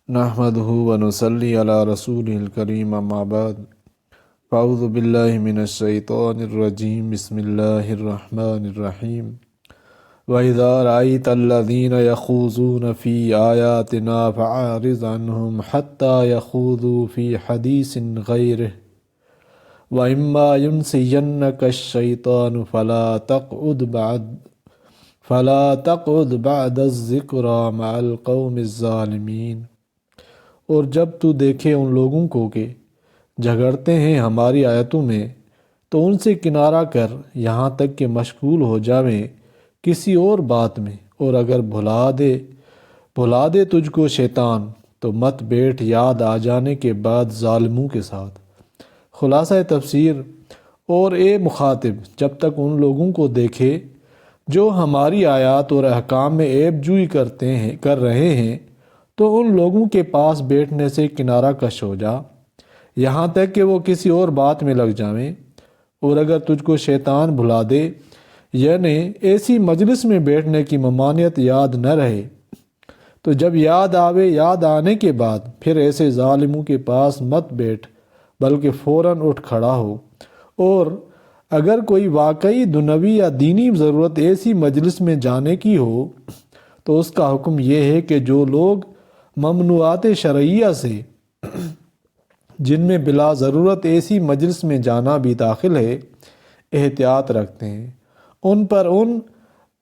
نحمدہ ونصلی علی رسولہ الکریم اما بعد فاعوذ باللہ من الشیطان الرجیم بسم اللہ الرحمن الرحیم وَإِذَا رَأَيْتَ الَّذِينَ يَخُوضُونَ فِي آيَاتِنَا فَأَعْرِضْ عَنْهُمْ حَتَّى يَخُوضُوا فِي حَدِيثٍ غَيْرِهِ وَإِمَّا يُنْسِيَنَّكَ الشَّيْطَانُ فَلَا تَقْعُدْ بَعْدَ الذِّكْرَىٰ مَعَ الْقَوْمِ الظَّالِمِينَ۔ اور جب تو دیکھے ان لوگوں کو کہ جھگڑتے ہیں ہماری آیتوں میں تو ان سے کنارہ کر یہاں تک کہ مشغول ہو جاویں کسی اور بات میں، اور اگر بھلا دے تجھ کو شیطان تو مت بیٹھ یاد آ جانے کے بعد ظالموں کے ساتھ۔ خلاصہ تفسیر: اور اے مخاطب، جب تک ان لوگوں کو دیکھے جو ہماری آیات اور احکام میں عیب جوئی کر رہے ہیں تو ان لوگوں کے پاس بیٹھنے سے کنارہ کش ہو جا یہاں تک کہ وہ کسی اور بات میں لگ جاویں، اور اگر تجھ کو شیطان بھلا دے یعنی ایسی مجلس میں بیٹھنے کی ممانعت یاد نہ رہے تو جب یاد آنے کے بعد پھر ایسے ظالموں کے پاس مت بیٹھ بلکہ فوراً اٹھ کھڑا ہو۔ اور اگر کوئی واقعی دنیوی یا دینی ضرورت ایسی مجلس میں جانے کی ہو تو اس کا حکم یہ ہے کہ جو لوگ ممنوعات شرعیہ سے جن میں بلا ضرورت ایسی مجلس میں جانا بھی داخل ہے احتیاط رکھتے ہیں، ان پر ان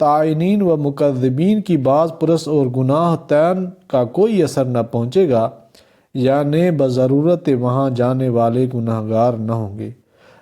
طاعنین و مکذبین کی باز پرس اور گناہ تین کا کوئی اثر نہ پہنچے گا، یعنی بضرورت وہاں جانے والے گناہگار نہ ہوں گے،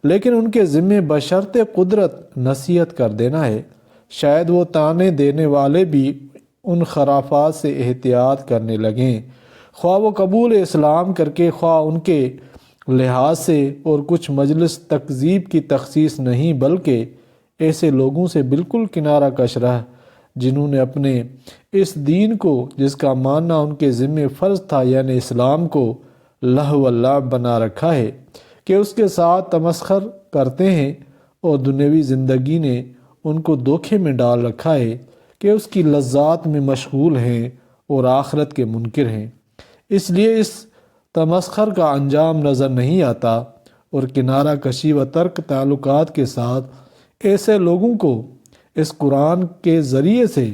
لیکن ان کے ذمے بشرط قدرت نصیحت کر دینا ہے۔ شاید وہ طعنے دینے والے بھی ان خرافات سے احتیاط کرنے لگیں، خواہ وہ قبول اسلام کر کے خواہ ان کے لحاظ سے، اور کچھ مجلس تکذیب کی تخصیص نہیں بلکہ ایسے لوگوں سے بالکل کنارہ کش رہ جنہوں نے اپنے اس دین کو جس کا ماننا ان کے ذمے فرض تھا یعنی اسلام کو لہو و لعب بنا رکھا ہے کہ اس کے ساتھ تمسخر کرتے ہیں، اور دنیوی زندگی نے ان کو دھوکے میں ڈال رکھا ہے کہ اس کی لذات میں مشغول ہیں اور آخرت کے منکر ہیں، اس لیے اس تمسخر کا انجام نظر نہیں آتا، اور کنارہ کشی و ترک تعلقات کے ساتھ ایسے لوگوں کو اس قرآن کے ذریعے سے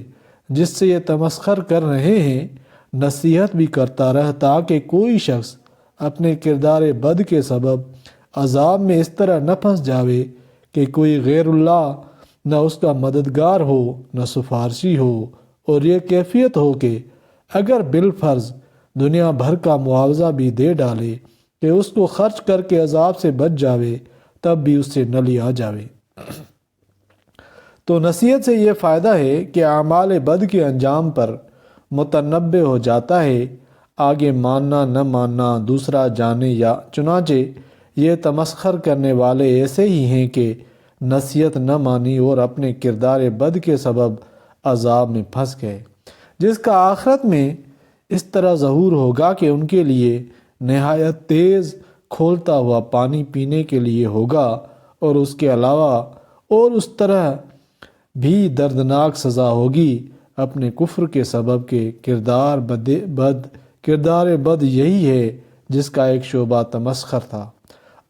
جس سے یہ تمسخر کر رہے ہیں نصیحت بھی کرتا رہ تاکہ کوئی شخص اپنے کردار بد کے سبب عذاب میں اس طرح نہ پھنس جاوے کہ کوئی غیر اللہ نہ اس کا مددگار ہو نہ سفارشی ہو، اور یہ کیفیت ہو کہ اگر بالفرض دنیا بھر کا معاوضہ بھی دے ڈالے کہ اس کو خرچ کر کے عذاب سے بچ جاوے تب بھی اس سے نہ لیا جاوے۔ تو نصیحت سے یہ فائدہ ہے کہ اعمال بد کے انجام پر متنبع ہو جاتا ہے، آگے ماننا نہ ماننا دوسرا جانے، یا چنانچہ یہ تمسخر کرنے والے ایسے ہی ہیں کہ نصیحت نہ مانی اور اپنے کردار بد کے سبب عذاب میں پھنس گئے، جس کا آخرت میں اس طرح ظہور ہوگا کہ ان کے لیے نہایت تیز کھولتا ہوا پانی پینے کے لیے ہوگا، اور اس کے علاوہ اور اس طرح بھی دردناک سزا ہوگی اپنے کفر کے سبب کہ کردار بد یہی ہے جس کا ایک شعبہ تمسخر تھا۔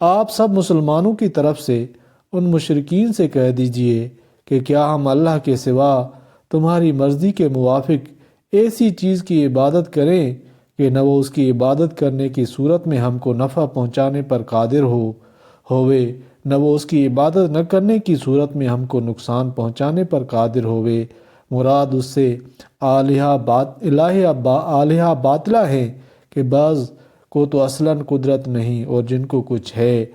آپ سب مسلمانوں کی طرف سے ان مشرکین سے کہہ دیجئے کہ کیا ہم اللہ کے سوا تمہاری مرضی کے موافق ایسی چیز کی عبادت کریں کہ نہ وہ اس کی عبادت کرنے کی صورت میں ہم کو نفع پہنچانے پر قادر ہووے، نہ وہ اس کی عبادت نہ کرنے کی صورت میں ہم کو نقصان پہنچانے پر قادر ہووے۔ مراد اس سے آلہہ باطلہ ہیں کہ بعض کو تو اصلاً قدرت نہیں اور جن کو کچھ ہے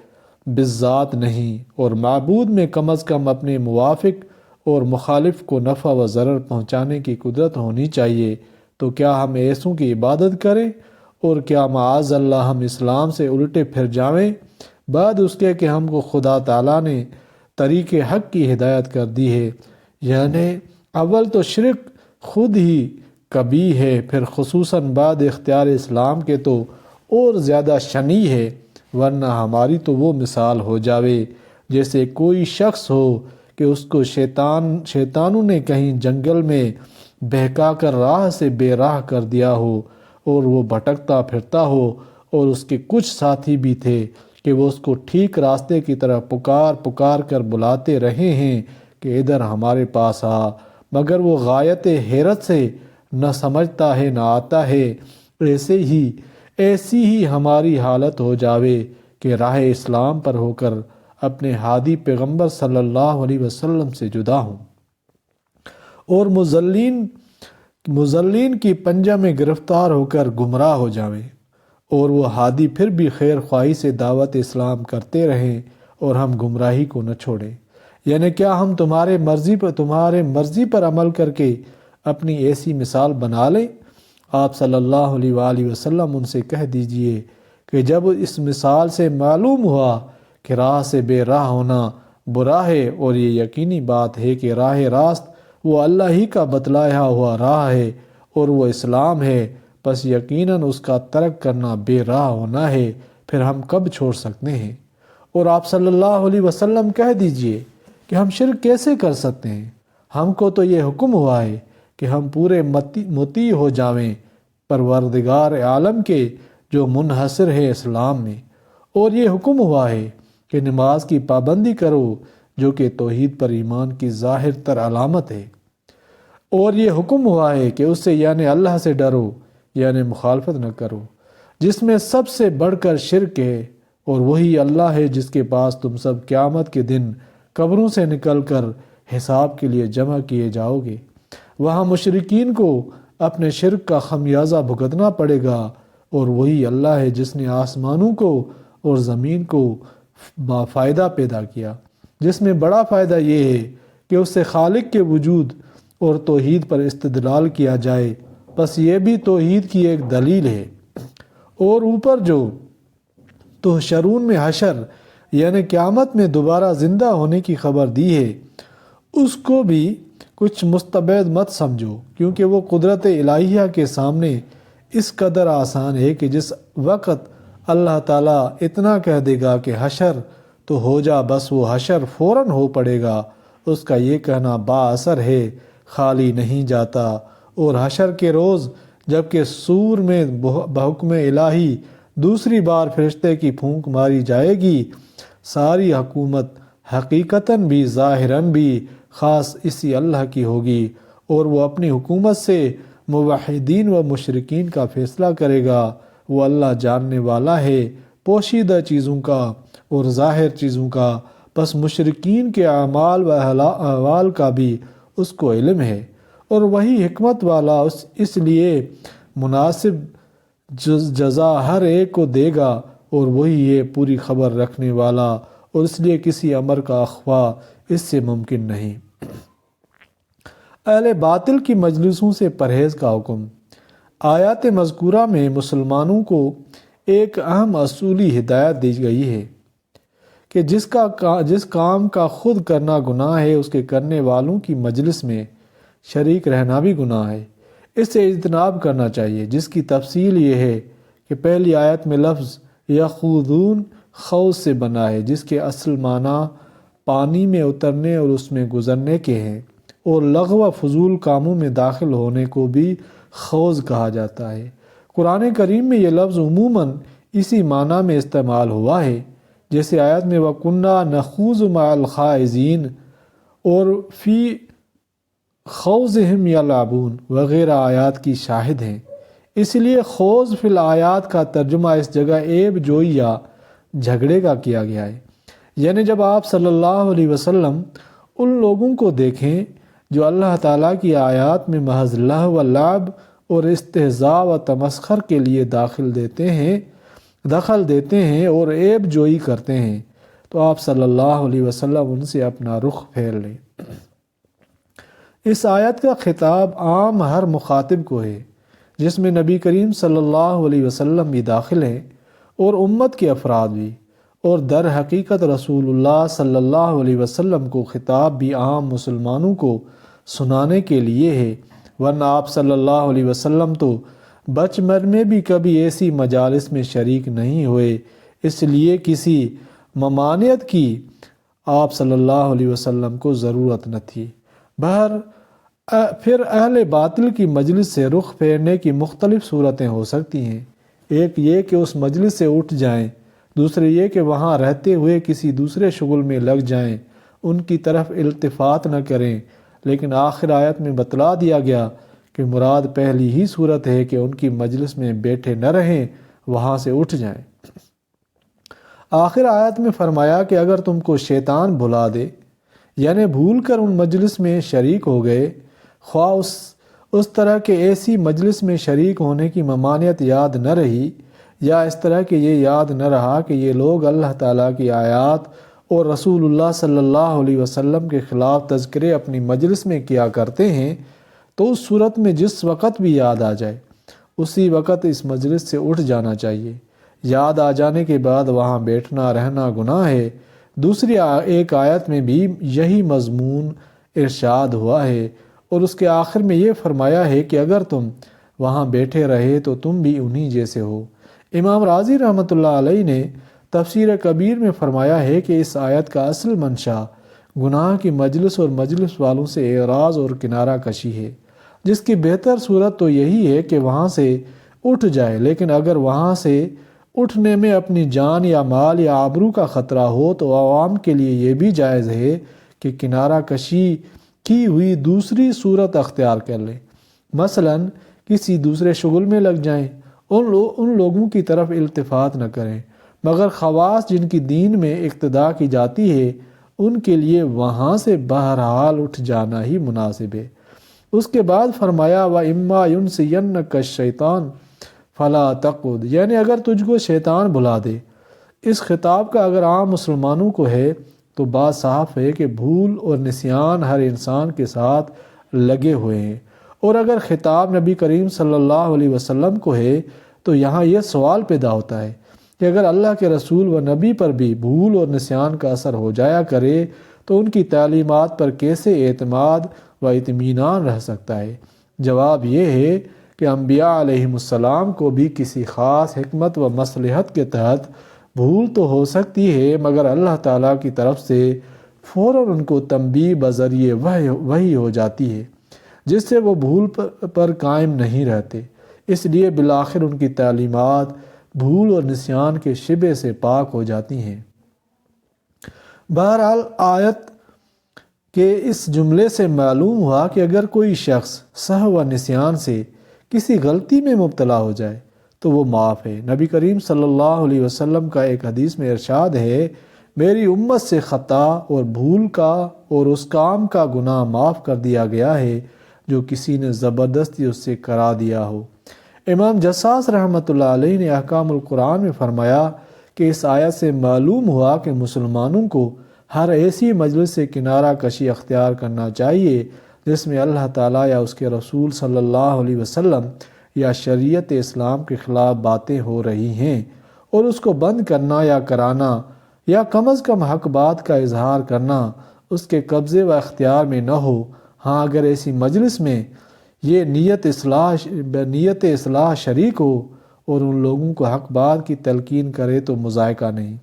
بالذات نہیں، اور معبود میں کم از کم اپنے موافق اور مخالف کو نفع و ضرر پہنچانے کی قدرت ہونی چاہیے۔ تو کیا ہم ایسوں کی عبادت کریں، اور کیا معاذ اللہ ہم اسلام سے الٹے پھر جاویں بعد اس کے کہ ہم کو خدا تعالیٰ نے طریق حق کی ہدایت کر دی ہے؟ یعنی اول تو شرک خود ہی کبھی ہے، پھر خصوصاً بعد اختیار اسلام کے تو اور زیادہ شنیع ہے، ورنہ ہماری تو وہ مثال ہو جاوے جیسے کوئی شخص ہو کہ اس کو شیطانوں نے کہیں جنگل میں بہکا کر راہ سے بے راہ کر دیا ہو، اور وہ بھٹکتا پھرتا ہو، اور اس کے کچھ ساتھی بھی تھے کہ وہ اس کو ٹھیک راستے کی طرف پکار پکار کر بلاتے رہے ہیں کہ ادھر ہمارے پاس آ، مگر وہ غایت حیرت سے نہ سمجھتا ہے نہ آتا ہے۔ ایسی ہی ہماری حالت ہو جاوے کہ راہ اسلام پر ہو کر اپنے ہادی پیغمبر صلی اللہ علیہ وسلم سے جدا ہوں، اور مضلین کی پنجہ میں گرفتار ہو کر گمراہ ہو جاویں، اور وہ ہادی پھر بھی خیر خواہی سے دعوت اسلام کرتے رہیں اور ہم گمراہی کو نہ چھوڑیں۔ یعنی کیا ہم تمہارے مرضی پر عمل کر کے اپنی ایسی مثال بنا لیں؟ آپ صلی اللہ علیہ وآلہ وسلم ان سے کہہ دیجئے کہ جب اس مثال سے معلوم ہوا کہ راہ سے بے راہ ہونا برا ہے، اور یہ یقینی بات ہے کہ راہ راست وہ اللہ ہی کا بتلایا ہوا راہ ہے اور وہ اسلام ہے، پس یقیناً اس کا ترک کرنا بے راہ ہونا ہے، پھر ہم کب چھوڑ سکتے ہیں؟ اور آپ صلی اللہ علیہ وسلم کہہ دیجئے کہ ہم شرک کیسے کر سکتے ہیں؟ ہم کو تو یہ حکم ہوا ہے کہ ہم پورے مطیع ہو جاویں پروردگار عالم کے جو منحصر ہے اسلام میں، اور یہ حکم ہوا ہے کہ نماز کی پابندی کرو جو کہ توحید پر ایمان کی ظاہر تر علامت ہے، اور یہ حکم ہوا ہے کہ اس سے یعنی اللہ سے ڈرو، یعنی مخالفت نہ کرو، جس میں سب سے بڑھ کر شرک ہے، اور وہی اللہ ہے جس کے پاس تم سب قیامت کے دن قبروں سے نکل کر حساب کے لیے جمع کیے جاؤ گے۔ وہاں مشرکین کو اپنے شرک کا خمیازہ بھگتنا پڑے گا، اور وہی اللہ ہے جس نے آسمانوں کو اور زمین کو فائدہ پیدا کیا، جس میں بڑا فائدہ یہ ہے کہ اس سے خالق کے وجود اور توحید پر استدلال کیا جائے، بس یہ بھی توحید کی ایک دلیل ہے۔ اور اوپر جو تحشرون میں حشر یعنی قیامت میں دوبارہ زندہ ہونے کی خبر دی ہے، اس کو بھی کچھ مستبعد مت سمجھو، کیونکہ وہ قدرت الہیہ کے سامنے اس قدر آسان ہے کہ جس وقت اللہ تعالیٰ اتنا کہہ دے گا کہ حشر تو ہو جا، بس وہ حشر فوراً ہو پڑے گا۔ اس کا یہ کہنا با اثر ہے، خالی نہیں جاتا۔ اور حشر کے روز جب کہ سور میں بحکم الہی دوسری بار فرشتے کی پھونک ماری جائے گی، ساری حکومت حقیقتاً بھی ظاہراً بھی خاص اسی اللہ کی ہوگی، اور وہ اپنی حکومت سے موحدین و مشرکین کا فیصلہ کرے گا۔ وہ اللہ جاننے والا ہے پوشیدہ چیزوں کا اور ظاہر چیزوں کا، بس مشرکین کے اعمال و احوال کا بھی اس کو علم ہے، اور وہی حکمت والا اس لیے مناسب جزا ہر ایک کو دے گا، اور وہی ہے پوری خبر رکھنے والا، اور اس لیے کسی امر کا اخفا اس سے ممکن نہیں۔ اہل باطل کی مجلسوں سے پرہیز کا حکم۔ آیات مذکورہ میں مسلمانوں کو ایک اہم اصولی ہدایت دی گئی ہے کہ جس کام کا خود کرنا گناہ ہے، اس کے کرنے والوں کی مجلس میں شریک رہنا بھی گناہ ہے۔ اس سے اجتناب کرنا چاہیے، جس کی تفصیل یہ ہے کہ پہلی آیت میں لفظ یخوضون خوض سے بنا ہے، جس کے اصل معنی پانی میں اترنے اور اس میں گزرنے کے ہیں، اور لغو و فضول کاموں میں داخل ہونے کو بھی خوض کہا جاتا ہے۔ قرآن کریم میں یہ لفظ عموماً اسی معنی میں استعمال ہوا ہے، جیسے آیت میں وَكُنَّا نَخُوضُ مَعَ الْخَائِضِينَ اور فی خوضہم یلعبون وغیرہ آیات کی شاہد ہیں۔ اس لیے خوض فی الآیات کا ترجمہ اس جگہ عیب جوئی یا جھگڑے کا کیا گیا ہے، یعنی جب آپ صلی اللہ علیہ وسلم ان لوگوں کو دیکھیں جو اللہ تعالیٰ کی آیات میں محض لہو و لعب اور استہزاء و تمسخر کے لیے دخل دیتے ہیں اور عیب جوئی کرتے ہیں، تو آپ صلی اللہ علیہ وسلم ان سے اپنا رخ پھیر لیں۔ اس آیت کا خطاب عام ہر مخاطب کو ہے، جس میں نبی کریم صلی اللہ علیہ وسلم بھی داخل ہیں اور امت کے افراد بھی، اور در حقیقت رسول اللہ صلی اللہ علیہ وسلم کو خطاب بھی عام مسلمانوں کو سنانے کے لیے ہے، ورنہ آپ صلی اللہ علیہ وسلم تو بچپن میں بھی کبھی ایسی مجالس میں شریک نہیں ہوئے، اس لیے کسی ممانعت کی آپ صلی اللہ علیہ وسلم کو ضرورت نہ تھی۔ پھر اہل باطل کی مجلس سے رخ پھیرنے کی مختلف صورتیں ہو سکتی ہیں۔ ایک یہ کہ اس مجلس سے اٹھ جائیں، دوسرے یہ کہ وہاں رہتے ہوئے کسی دوسرے شغل میں لگ جائیں، ان کی طرف التفات نہ کریں۔ لیکن آخر آیت میں بتلا دیا گیا کہ مراد پہلی ہی صورت ہے کہ ان کی مجلس میں بیٹھے نہ رہیں، وہاں سے اٹھ جائیں۔ آخر آیت میں فرمایا کہ اگر تم کو شیطان بھلا دے، یعنی بھول کر ان مجلس میں شریک ہو گئے، خواہ اس طرح کے ایسی مجلس میں شریک ہونے کی ممانعت یاد نہ رہی، یا اس طرح کہ یہ یاد نہ رہا کہ یہ لوگ اللہ تعالیٰ کی آیات اور رسول اللہ صلی اللہ علیہ وسلم کے خلاف تذکرے اپنی مجلس میں کیا کرتے ہیں، تو اس صورت میں جس وقت بھی یاد آ جائے اسی وقت اس مجلس سے اٹھ جانا چاہیے۔ یاد آ جانے کے بعد وہاں بیٹھنا رہنا گناہ ہے۔ دوسری ایک آیت میں بھی یہی مضمون ارشاد ہوا ہے، اور اس کے آخر میں یہ فرمایا ہے کہ اگر تم وہاں بیٹھے رہے تو تم بھی انہی جیسے ہو۔ امام راضی رحمۃ اللہ علیہ نے تفسیر کبیر میں فرمایا ہے کہ اس آیت کا اصل منشا گناہ کی مجلس اور مجلس والوں سے اعراض اور کنارہ کشی ہے، جس کی بہتر صورت تو یہی ہے کہ وہاں سے اٹھ جائے، لیکن اگر وہاں سے اٹھنے میں اپنی جان یا مال یا آبرو کا خطرہ ہو تو عوام کے لیے یہ بھی جائز ہے کہ کنارہ کشی کی ہوئی دوسری صورت اختیار کر لیں، مثلا کسی دوسرے شغل میں لگ جائیں، ان لوگوں کی طرف التفات نہ کریں، مگر خواص جن کی دین میں اقتدا کی جاتی ہے ان کے لیے وہاں سے بہرحال اٹھ جانا ہی مناسب ہے۔ اس کے بعد فرمایا وَإِمَّا يُنْسِيَنَّكَ الشَّيْطَانُ فَلَا تَقْعُدْ، یعنی اگر تجھ کو شیطان بھلا دے۔ اس خطاب کا اگر عام مسلمانوں کو ہے تو بات صاف ہے کہ بھول اور نسیان ہر انسان کے ساتھ لگے ہوئے ہیں، اور اگر خطاب نبی کریم صلی اللہ علیہ وسلم کو ہے تو یہاں یہ سوال پیدا ہوتا ہے کہ اگر اللہ کے رسول و نبی پر بھی بھول اور نسیان کا اثر ہو جایا کرے تو ان کی تعلیمات پر کیسے اعتماد و اطمینان رہ سکتا ہے؟ جواب یہ ہے کہ انبیاء علیہم السلام کو بھی کسی خاص حکمت و مصلحت کے تحت بھول تو ہو سکتی ہے، مگر اللہ تعالیٰ کی طرف سے فوراً ان کو تنبیہ بذریعے وحی ہو جاتی ہے، جس سے وہ بھول پر قائم نہیں رہتے، اس لیے بالآخر ان کی تعلیمات بھول اور نسیان کے شبہ سے پاک ہو جاتی ہیں۔ بہرحال آیت کے اس جملے سے معلوم ہوا کہ اگر کوئی شخص سہو و نسیان سے کسی غلطی میں مبتلا ہو جائے تو وہ معاف ہے۔ نبی کریم صلی اللہ علیہ وسلم کا ایک حدیث میں ارشاد ہے، میری امت سے خطا اور بھول کا اور اس کام کا گناہ معاف کر دیا گیا ہے جو کسی نے زبردستی اس سے کرا دیا ہو۔ امام جساس رحمۃ اللہ علیہ نے احکام القرآن میں فرمایا کہ اس آیت سے معلوم ہوا کہ مسلمانوں کو ہر ایسی مجلس سے کنارہ کشی اختیار کرنا چاہیے جس میں اللہ تعالیٰ یا اس کے رسول صلی اللہ علیہ وسلم یا شریعت اسلام کے خلاف باتیں ہو رہی ہیں، اور اس کو بند کرنا یا کرانا یا کم از کم حق بات کا اظہار کرنا اس کے قبضے و اختیار میں نہ ہو۔ ہاں اگر ایسی مجلس میں یہ نیت اصلاح شریک ہو اور ان لوگوں کو حق بات کی تلقین کرے تو مذائقہ نہیں۔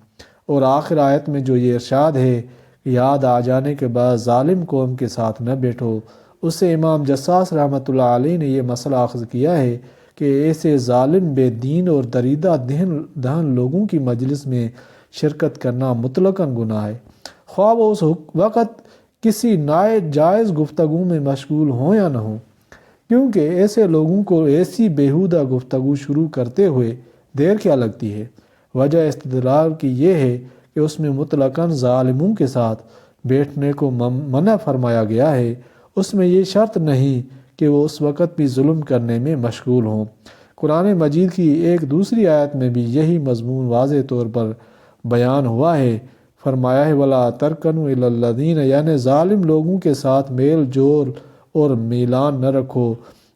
اور آخر آیت میں جو یہ ارشاد ہے کہ یاد آ جانے کے بعد ظالم قوم کے ساتھ نہ بیٹھو، اس سے امام جساس رحمۃ اللہ علیہ نے یہ مسئلہ اخذ کیا ہے کہ ایسے ظالم بے دین اور دریدہ دہن لوگوں کی مجلس میں شرکت کرنا مطلقاً گناہ ہے، خواہ وہ اس وقت کسی ناجائز گفتگو میں مشغول ہوں یا نہ ہوں، کیونکہ ایسے لوگوں کو ایسی بیہودہ گفتگو شروع کرتے ہوئے دیر کیا لگتی ہے؟ وجہ استدلال کی یہ ہے کہ اس میں مطلقاً ظالموں کے ساتھ بیٹھنے کو منع فرمایا گیا ہے، اس میں یہ شرط نہیں کہ وہ اس وقت بھی ظلم کرنے میں مشغول ہوں۔ قرآن مجید کی ایک دوسری آیت میں بھی یہی مضمون واضح طور پر بیان ہوا ہے، فرمایا ہے وَلَا تَرْكَنُوا إِلَى الَّذِينَ، یعنی ظالم لوگوں کے ساتھ میل جول اور میلان نہ رکھو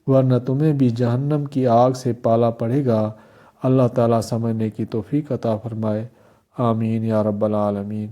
ورنہ تمہیں بھی جہنم کی آگ سے پالا پڑے گا۔ اللہ تعالیٰ سمجھنے کی توفیق عطا فرمائے، آمین یا رب العالمین۔